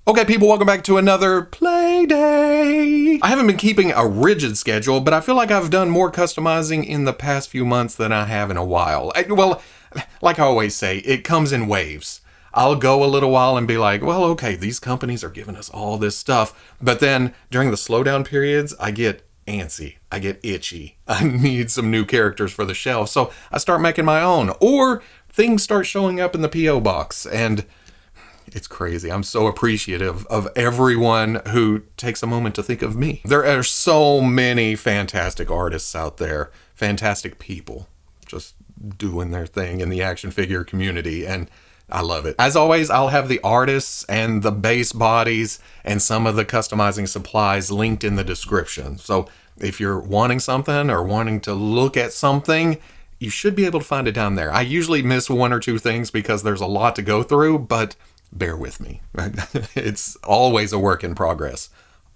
Okay, people, welcome back to another play day. I haven't been keeping a rigid schedule, but I feel like I've done more customizing in the past few months than I have in a while. Well, like I always say, it comes in waves. I'll go a little while and be like, well, okay, these companies are giving us all this stuff. But then during the slowdown periods, I get antsy. I get itchy. I need some new characters for the shelf. So I start making my own. Or things start showing up in the P.O. box. And it's crazy. I'm so appreciative of everyone who takes a moment to think of me. There are so many fantastic artists out there. Fantastic people just doing their thing in the action figure community. And I love it. As always, I'll have the artists and the base bodies and some of the customizing supplies linked in the description. So if you're wanting something or wanting to look at something, you should be able to find it down there. I usually miss one or two things because there's a lot to go through, but bear with me. It's always a work in progress.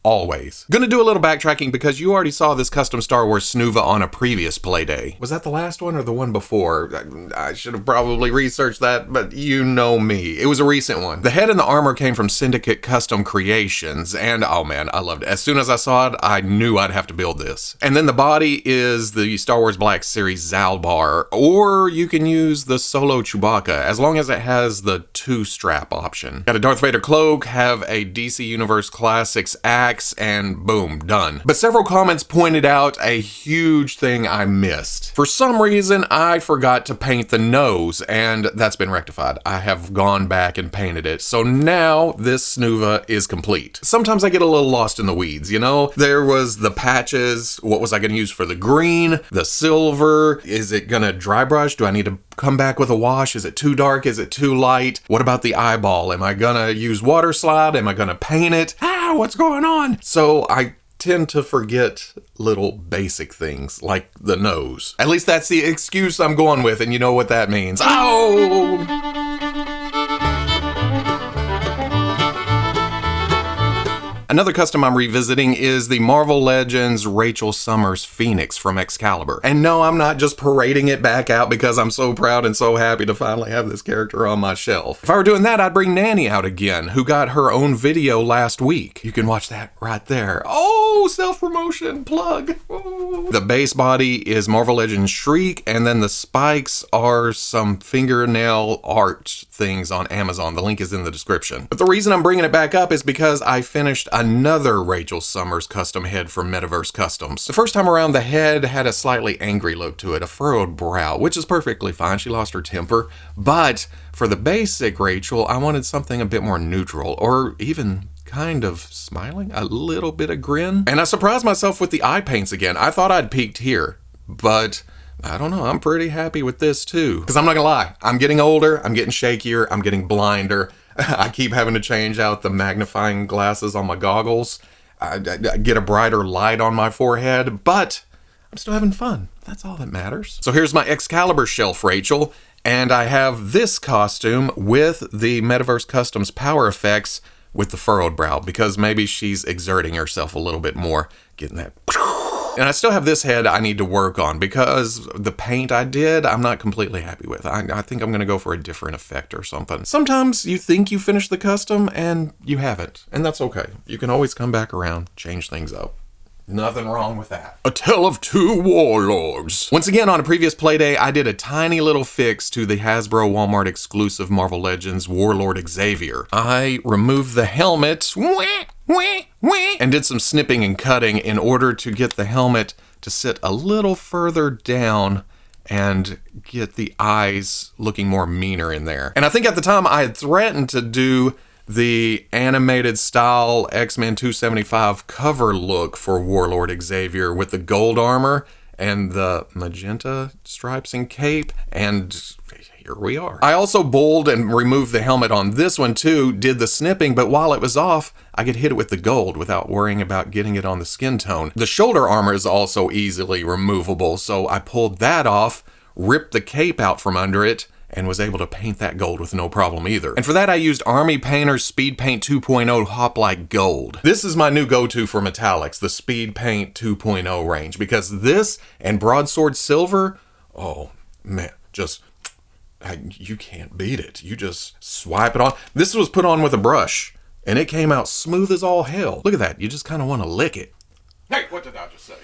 Always. Gonna do a little backtracking because you already saw this custom Star Wars Snoova on a previous playday. Was that the last one or the one before? I should have probably researched that, but you know me. It was a recent one. The head and the armor came from Syndicate Custom Creations, and oh man, I loved it. As soon as I saw it, I knew I'd have to build this. And then the body is the Star Wars Black Series Zalbar, or you can use the Solo Chewbacca, as long as it has the 2-strap option. Got a Darth Vader cloak, have a DC Universe Classics axe, and boom, done. But several comments pointed out a huge thing I missed. For some reason, I forgot to paint the nose, and that's been rectified. I have gone back and painted it. So now this Snoova is complete. Sometimes I get a little lost in the weeds, you know? There was the patches. What was I gonna use for the green? The silver? Is it gonna dry brush? Do I need to come back with a wash? Is it too dark? Is it too light? What about the eyeball? Am I gonna use water slide? Am I gonna paint it? What's going on? So I tend to forget little basic things like the nose. At least that's the excuse I'm going with, and you know what that means. Oh! Another custom I'm revisiting is the Marvel Legends Rachel Summers Phoenix from Excalibur. And no, I'm not just parading it back out because I'm so proud and so happy to finally have this character on my shelf. If I were doing that, I'd bring Nanny out again, who got her own video last week. You can watch that right there. Oh, self-promotion plug. Ooh. The base body is Marvel Legends Shriek, and then the spikes are some fingernail art things on Amazon. The link is in the description. But the reason I'm bringing it back up is because I finished another Rachel Summers custom head from Metaverse Customs. The first time around, the head had a slightly angry look to it, a furrowed brow, which is perfectly fine. She lost her temper. But for the basic Rachel, I wanted something a bit more neutral, or even kind of smiling, a little bit of grin. And I surprised myself with the eye paints again. I thought I'd peaked here, but I don't know, I'm pretty happy with this too. Because I'm not gonna lie, I'm getting older, I'm getting shakier, I'm getting blinder. I keep having to change out the magnifying glasses on my goggles. I get a brighter light on my forehead, but I'm still having fun. That's all that matters. So here's my Excalibur shelf, Rachel, and I have this costume with the Metaverse Customs power effects with the furrowed brow, because maybe she's exerting herself a little bit more, getting that. And I still have this head I need to work on because the paint I did, I'm not completely happy with. I think I'm going to go for a different effect or something. Sometimes you think you finished the custom and you haven't, and that's okay. You can always come back around, change things up. Nothing wrong with that. A Tale of Two Warlords. Once again, on a previous playday, I did a tiny little fix to the Hasbro Walmart exclusive Marvel Legends Warlord Xavier. I removed the helmet and did some snipping and cutting in order to get the helmet to sit a little further down and get the eyes looking more meaner in there. And I think at the time I had threatened to do the animated style X-Men 275 cover look for Warlord Xavier with the gold armor and the magenta stripes and cape, and here we are. I also bowled and removed the helmet on this one too, did the snipping, but while it was off, I could hit it with the gold without worrying about getting it on the skin tone. The shoulder armor is also easily removable, so I pulled that off, ripped the cape out from under it, and was able to paint that gold with no problem either. And for that, I used Army Painter's Speed Paint 2.0 Hoplite Gold. This is my new go-to for metallics, the Speed Paint 2.0 range, because this and Broadsword Silver, oh man, just, you can't beat it. You just swipe it on. This was put on with a brush. and it came out smooth as all hell. Look at that. You just kind of want to lick it. Hey, what did I just say?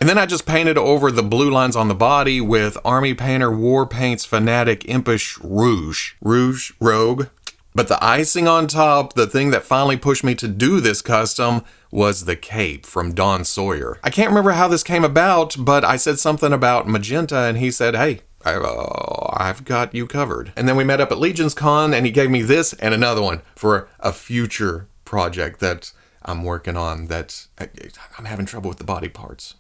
And then I just painted over the blue lines on the body with Army Painter War Paints Fanatic Impish Rouge. Rouge Rogue. But the icing on top, the thing that finally pushed me to do this custom, was the cape from Don Sawyer. I can't remember how this came about, but I said something about magenta, and he said, hey, I've got you covered. And then we met up at Legion's Con, and he gave me this and another one for a future project that I'm working on that I'm having trouble with the body parts.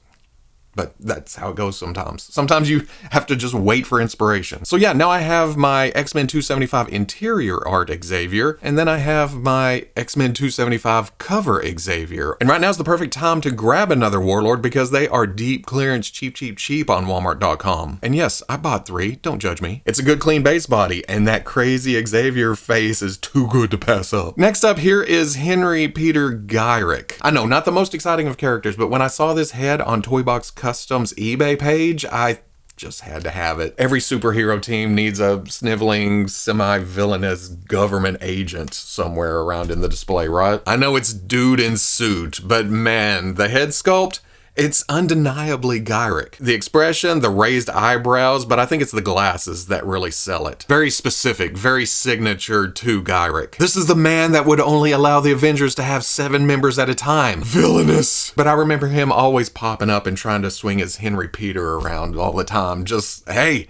But that's how it goes sometimes. Sometimes you have to just wait for inspiration. So yeah, now I have my X-Men 275 interior art Xavier, and then I have my X-Men 275 cover Xavier. And right now is the perfect time to grab another Warlord because they are deep clearance cheap on Walmart.com. And yes, I bought 3, don't judge me. It's a good clean base body, and that crazy Xavier face is too good to pass up. Next up here is Henry Peter Gyrich. I know, not the most exciting of characters, but when I saw this head on Toy Box Customs eBay page, I just had to have it. Every superhero team needs a sniveling, semi-villainous government agent somewhere around in the display, right? I know it's dude in suit, but man, the head sculpt, it's undeniably Gyrich. The expression, the raised eyebrows, but I think it's the glasses that really sell it. Very specific, very signature to Gyrich. This is the man that would only allow the Avengers to have 7 members at a time. Villainous! But I remember him always popping up and trying to swing his Henry Peter around all the time. Just, hey,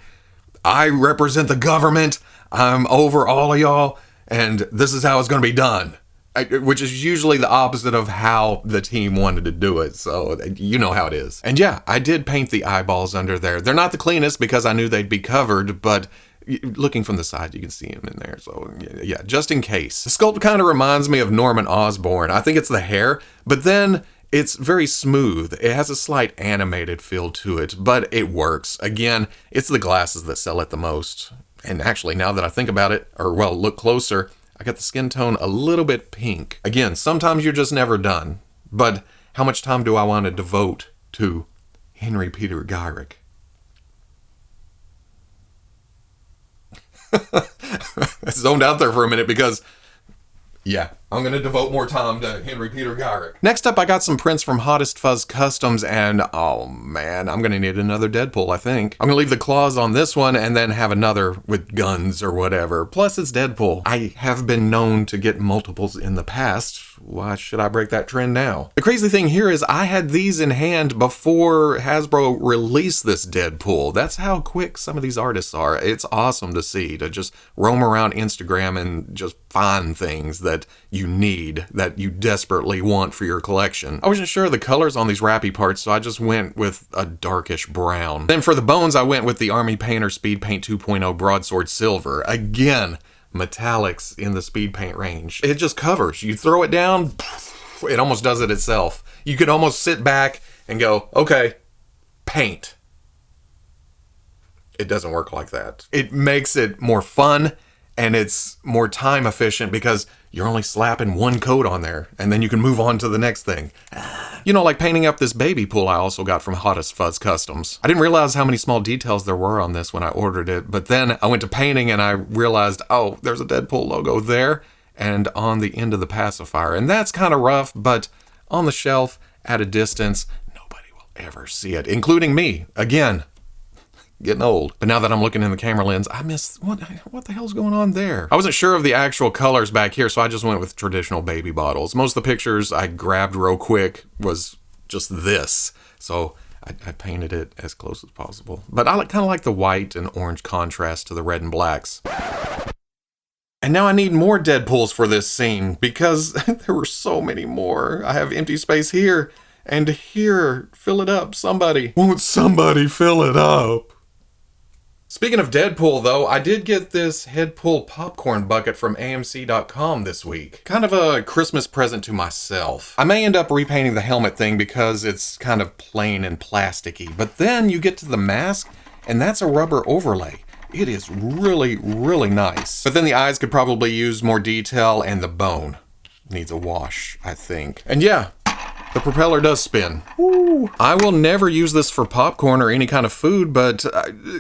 I represent the government, I'm over all of y'all, and this is how it's gonna be done. Which is usually the opposite of how the team wanted to do it, so you know how it is. And yeah, I did paint the eyeballs under there. They're not the cleanest because I knew they'd be covered, but looking from the side, you can see them in there, so yeah, just in case. The sculpt kind of reminds me of Norman Osborn. I think it's the hair, but then it's very smooth. It has a slight animated feel to it, but it works. Again, it's the glasses that sell it the most. And actually, now that I think about it, or well, look closer, I got the skin tone a little bit pink. Again, sometimes you're just never done. But how much time do I want to devote to Henry Peter Gyrich? I zoned out there for a minute because, yeah, I'm going to devote more time to Henry Peter Gyrich. Next up, I got some prints from Hottest Fuzz Customs, and oh man, I'm going to need another Deadpool, I think. I'm going to leave the claws on this one and then have another with guns or whatever. Plus, it's Deadpool. I have been known to get multiples in the past. Why should I break that trend now? The crazy thing here is I had these in hand before Hasbro released this Deadpool. That's how quick some of these artists are. It's awesome to see, to just roam around Instagram and just find things that you need, that you desperately want for your collection. I wasn't sure of the colors on these wrappy parts, so I just went with a darkish brown. Then for the bones, I went with the Army Painter Speed Paint 2.0 Broadsword Silver. Again, metallics in the speed paint range. It just covers. You throw it down, it almost does it itself. You could almost sit back and go, okay, paint. It doesn't work like that. It makes it more fun and it's more time efficient because you're only slapping one coat on there and then you can move on to the next thing. You know, like painting up this BabyPool I also got from Hottest Fuzz Customs. I didn't realize how many small details there were on this when I ordered it, but then I went to painting and I realized, oh, there's a Deadpool logo there and on the end of the pacifier. And that's kind of rough, but on the shelf at a distance, nobody will ever see it, including me. Again, getting old. But now that I'm looking in the camera lens, I miss, what the hell's going on there? I wasn't sure of the actual colors back here, so I just went with traditional baby bottles. Most of the pictures I grabbed real quick was just this. So I painted it as close as possible. But I kind of like the white and orange contrast to the red and blacks. And now I need more Deadpools for this scene because there were so many more. I have empty space here and here. Fill it up, somebody. Won't somebody fill it up? Speaking of Deadpool, though, I did get this Headpool popcorn bucket from AMC.com this week. Kind of a Christmas present to myself. I may end up repainting the helmet thing because it's kind of plain and plasticky, but then you get to the mask, and that's a rubber overlay. It is really, really nice. But then the eyes could probably use more detail, and the bone needs a wash, I think. And yeah, The propeller does spin. Woo. I will never use this for popcorn or any kind of food, but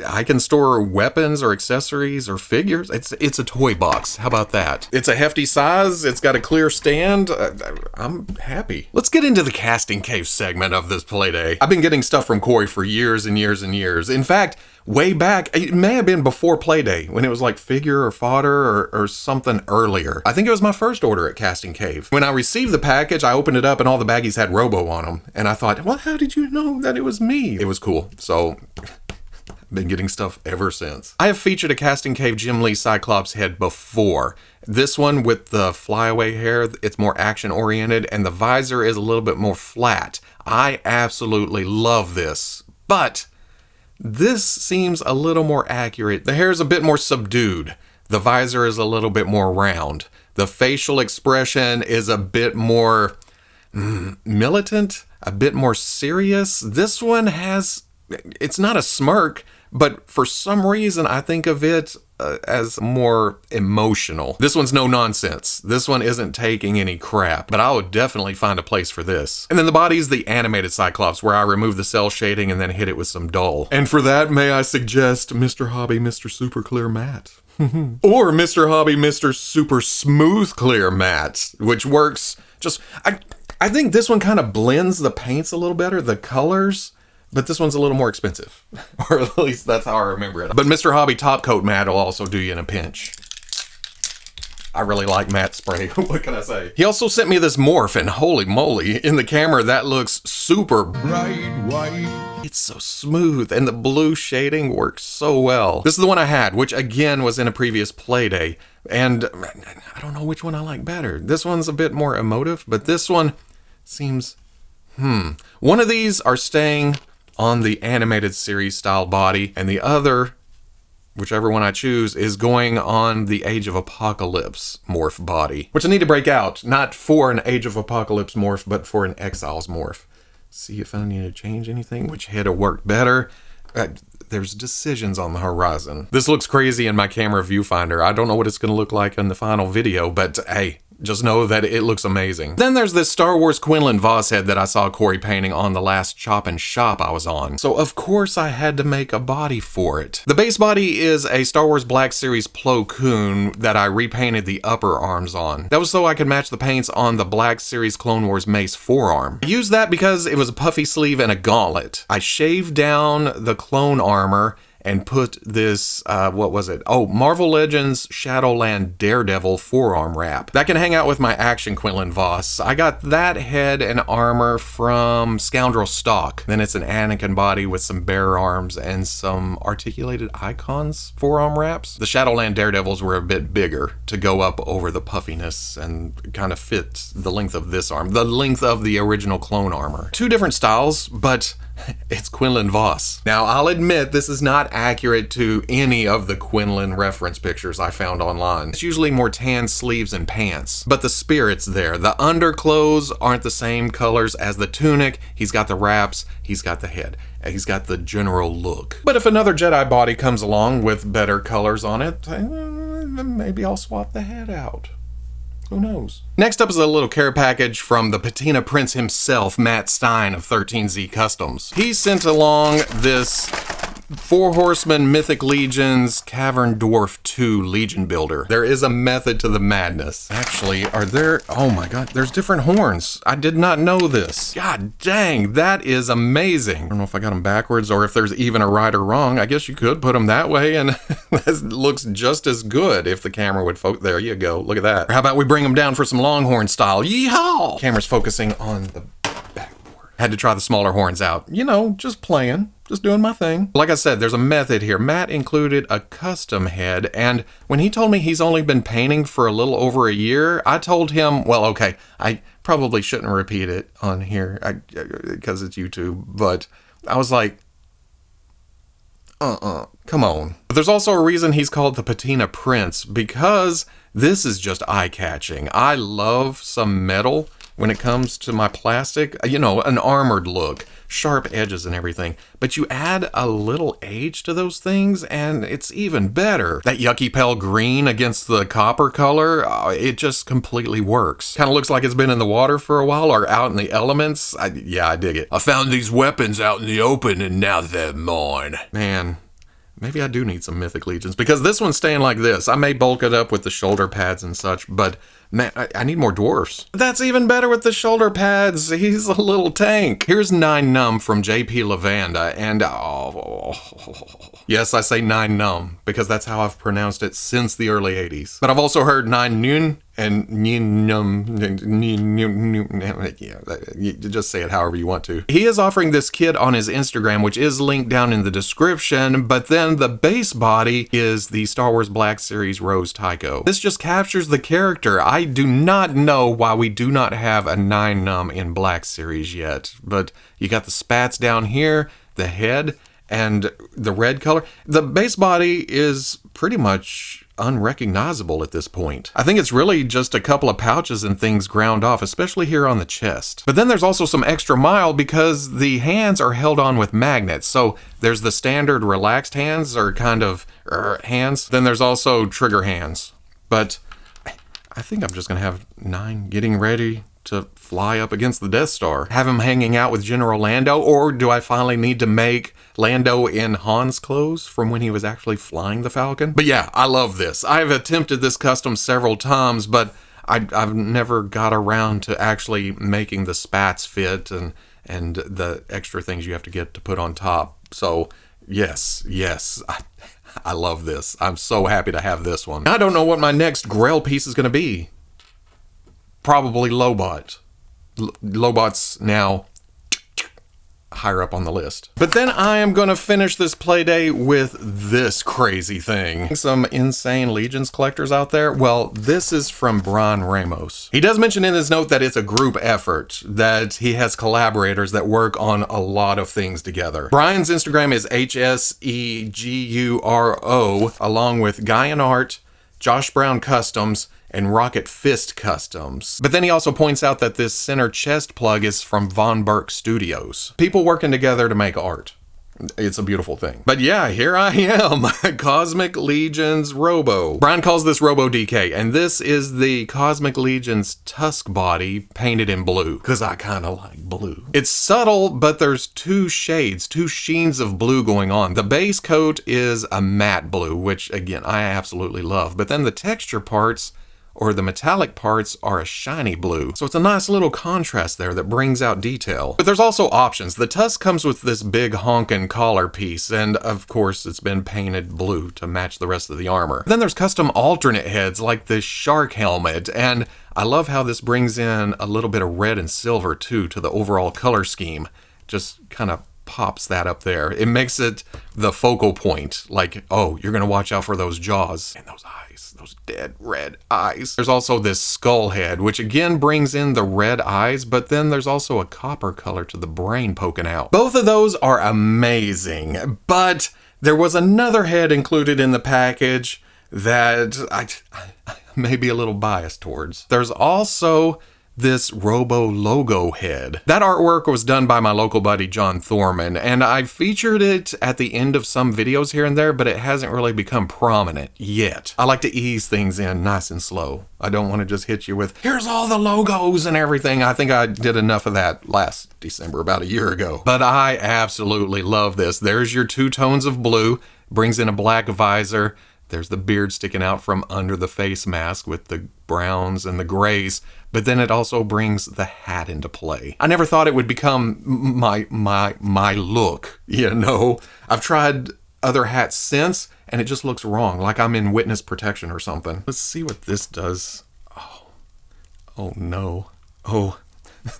I can store weapons or accessories or figures. It's a toy box. How about that? It's a hefty size. It's got a clear stand. I'm happy. Let's get into the casting cave segment of this Playday. I've been getting stuff from Corey for years and years and years. In fact, way back, it may have been before Playday, when it was like figure or fodder or something earlier. I think it was my first order at Casting Cave. When I received the package, I opened it up and all the baggies had Robo on them. And I thought, well, how did you know that it was me? It was cool. So I've been getting stuff ever since. I have featured a Casting Cave Jim Lee Cyclops head before. This one with the flyaway hair, it's more action oriented and the visor is a little bit more flat. I absolutely love this, but this seems a little more accurate. The hair is a bit more subdued. The visor is a little bit more round. The facial expression is a bit more militant, a bit more serious. This one has, it's not a smirk, but for some reason I think of it as more emotional. This one's no nonsense. This one isn't taking any crap, but I would definitely find a place for this. And then the body's the animated Cyclops, where I remove the cell shading and then hit it with some dull. And for that, may I suggest Mr. Hobby Mr. Super Clear Matte. Or Mr. Hobby Mr. Super Smooth Clear Matte, which works just... I think this one kind of blends the paints a little better, the colors. But this one's a little more expensive, or at least that's how I remember it. But Mr. Hobby Top Coat Matte will also do you in a pinch. I really like matte spray. What can I say? He also sent me this Morph, and holy moly, in the camera that looks super bright white. It's so smooth, and the blue shading works so well. This is the one I had, which again was in a previous Playday, and I don't know which one I like better. This one's a bit more emotive, but this one seems, One of these are staying on the animated series style body, and the other, whichever one I choose, is going on the Age of Apocalypse morph body, which I need to break out, not for an Age of Apocalypse morph, but for an Exiles morph. See if I need to change anything, which head will work better. There's decisions on the horizon. This looks crazy in my camera viewfinder. I don't know what it's going to look like in the final video, but hey, just know that it looks amazing. Then there's this Star Wars Quinlan Vos head that I saw Corey painting on the last Chop and Shop I was on. So of course I had to make a body for it. The base body is a Star Wars Black Series Plo Koon that I repainted the upper arms on. That was so I could match the paints on the Black Series Clone Wars Mace forearm. I used that because it was a puffy sleeve and a gauntlet. I shaved down the clone armor and put this, what was it? Oh, Marvel Legends Shadowland Daredevil forearm wrap. That can hang out with my action Quinlan Vos. I got that head and armor from Scoundrel Stock. Then it's an Anakin body with some bare arms and some articulated icons forearm wraps. The Shadowland Daredevils were a bit bigger to go up over the puffiness and kind of fit the length of this arm, the length of the original clone armor. Two different styles, but it's Quinlan Vos. Now, I'll admit this is not accurate to any of the Quinlan reference pictures I found online. It's usually more tan sleeves and pants, but the spirit's there. The underclothes aren't the same colors as the tunic. He's got the wraps, he's got the head, and he's got the general look. But if another Jedi body comes along with better colors on it, maybe I'll swap the head out. Who knows? Next up is a little care package from the Patina Prince himself, Matt Stein of 13Z Customs. He sent along this 4 Horsemen Mythic Legions Cavern Dwarf 2 Legion Builder. There is a method to the madness. Actually, are there... Oh my god, there's different horns. I did not know this. God dang, that is amazing. I don't know if I got them backwards or if there's even a right or wrong. I guess you could put them that way and that looks just as good if the camera would focus. There you go, look at that. Or how about we bring them down for some Longhorn style? Yeehaw! Camera's focusing on the backboard. Had to try the smaller horns out. You know, just playing. Just doing my thing. Like I said, there's a method here. Matt included a custom head, and when he told me he's only been painting for a little over a year, I told him, well, okay, I probably shouldn't repeat it on here because it's YouTube, but I was like, come on. But there's also a reason he's called the Patina Prince, because this is just eye-catching. I love some metal, when it comes to my plastic. You know, an armored look, sharp edges and everything. But you add a little age to those things and it's even better. That yucky pale green against the copper color, it just completely works. Kind of looks like it's been in the water for a while or out in the elements. Yeah, I dig it. I found these weapons out in the open and now they're mine. Man, maybe I do need some Mythic Legions because this one's staying like this. I may bulk it up with the shoulder pads and such, but man, I need more dwarfs. That's even better with the shoulder pads. He's a little tank. Here's Nein Nunb from JP Lavanda, and yes, I say Nein Nunb because that's how I've pronounced it since the early 80s. But I've also heard Nein Nunb and Nein Nunb. Yeah, you just say it however you want to. He is offering this kit on his Instagram, which is linked down in the description, but then the base body is the Star Wars Black Series Rose Tycho. This just captures the character. I do not know why we do not have a Nein Nunb in Black Series yet, but you got the spats down here, the head, and the red color. The base body is pretty much unrecognizable at this point. I think it's really just a couple of pouches and things ground off, especially here on the chest. But then there's also some extra mile because the hands are held on with magnets. So there's the standard relaxed hands or kind of hands. Then there's also trigger hands. But I think I'm just gonna have Nein getting ready to fly up against the Death Star. Have him hanging out with General Lando, or do I finally need to make Lando in Han's clothes from when he was actually flying the Falcon? But yeah, I love this. I've attempted this custom several times, but I've never got around to actually making the spats fit and the extra things you have to get to put on top. So yes, I love this. I'm so happy to have this one. I don't know what my next Grail piece is going to be. Probably Lobot. Lobot's now higher up on the list. But then I am going to finish this playdate with this crazy thing. Some insane Legions collectors out there. Well, this is from Brian Ramos. He does mention in his note that it's a group effort, that he has collaborators that work on a lot of things together. Brian's Instagram is HSEGURO, along with Guyan Art, Josh Brown Customs, and Rocket Fist Customs. But then he also points out that this center chest plug is from Von Burke Studios. People working together to make art. It's a beautiful thing. But yeah, here I am, Cosmic Legion's Robo. Brian calls this Robo DK, and this is the Cosmic Legion's tusk body painted in blue, because I kind of like blue. It's subtle, but there's two shades, two sheens of blue going on. The base coat is a matte blue, which again, I absolutely love. But then the texture parts, or the metallic parts, are a shiny blue. So it's a nice little contrast there that brings out detail. But there's also options. The tusk comes with this big honkin' collar piece, and of course it's been painted blue to match the rest of the armor. Then there's custom alternate heads like this shark helmet, and I love how this brings in a little bit of red and silver too to the overall color scheme. Just kind of pops that up there. It makes it the focal point, like, oh, you're gonna watch out for those jaws and those eyes, those dead red eyes. There's also this skull head, which again brings in the red eyes, but then there's also a copper color to the brain poking out. Both of those are amazing, but there was another head included in the package that I may be a little biased towards. There's also this Robo logo head. That artwork was done by my local buddy John Thorman, and I've featured it at the end of some videos here and there, but it hasn't really become prominent yet. I like to ease things in nice and slow. I don't want to just hit you with, here's all the logos and everything. I think I did enough of that last December, about a year ago. But I absolutely love this. There's your two tones of blue, brings in a black visor. There's the beard sticking out from under the face mask with the browns and the grays, but then it also brings the hat into play. I never thought it would become my look, you know? I've tried other hats since, and it just looks wrong, like I'm in witness protection or something. Let's see what this does. Oh no. Oh,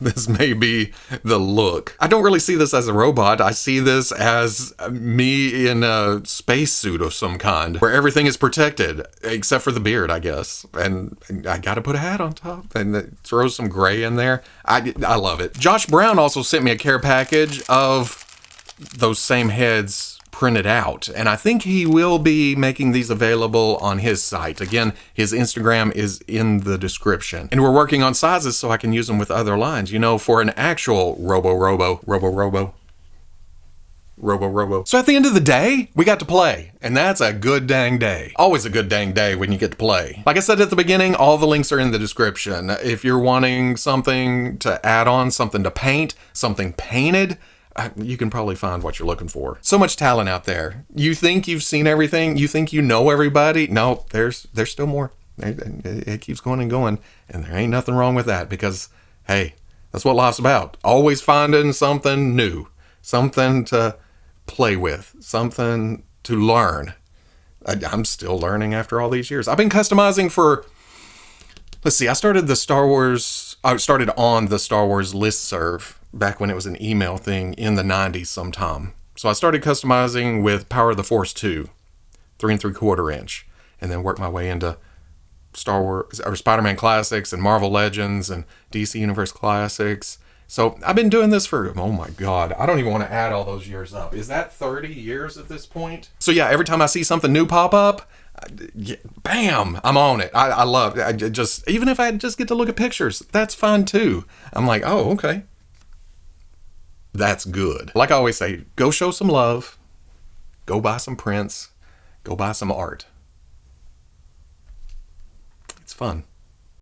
this may be the look. I don't really see this as a robot. I see this as me in a spacesuit of some kind, where everything is protected, except for the beard, I guess. And I gotta put a hat on top, and throw some gray in there. I love it. Josh Brown also sent me a care package of those same heads printed out. And I think he will be making these available on his site. Again, his Instagram is in the description. And we're working on sizes so I can use them with other lines, you know, for an actual Robo. So at the end of the day, we got to play, and that's a good dang day. Always a good dang day when you get to play. Like I said at the beginning, all the links are in the description. If you're wanting something to add on, something to paint, something painted, you can probably find what you're looking for. So much talent out there. You think you've seen everything? You think you know everybody? No, there's still more. It keeps going and going, and there ain't nothing wrong with that because, hey, that's what life's about. Always finding something new, something to play with, something to learn. I'm still learning after all these years. I've been customizing for, let's see, I started on the Star Wars listserv back when it was an email thing in the 90s sometime. So I started customizing with Power of the Force 2, 3 3/4 inch, and then worked my way into Star Wars or Spider-Man Classics and Marvel Legends and DC Universe Classics. So I've been doing this for, oh my God, I don't even want to add all those years up. Is that 30 years at this point? So yeah, every time I see something new pop up, bam, I'm on it. I love it. Even if I just get to look at pictures, that's fine too. I'm like, oh, okay. That's good. Like I always say, go show some love, go buy some prints, go buy some art. It's fun.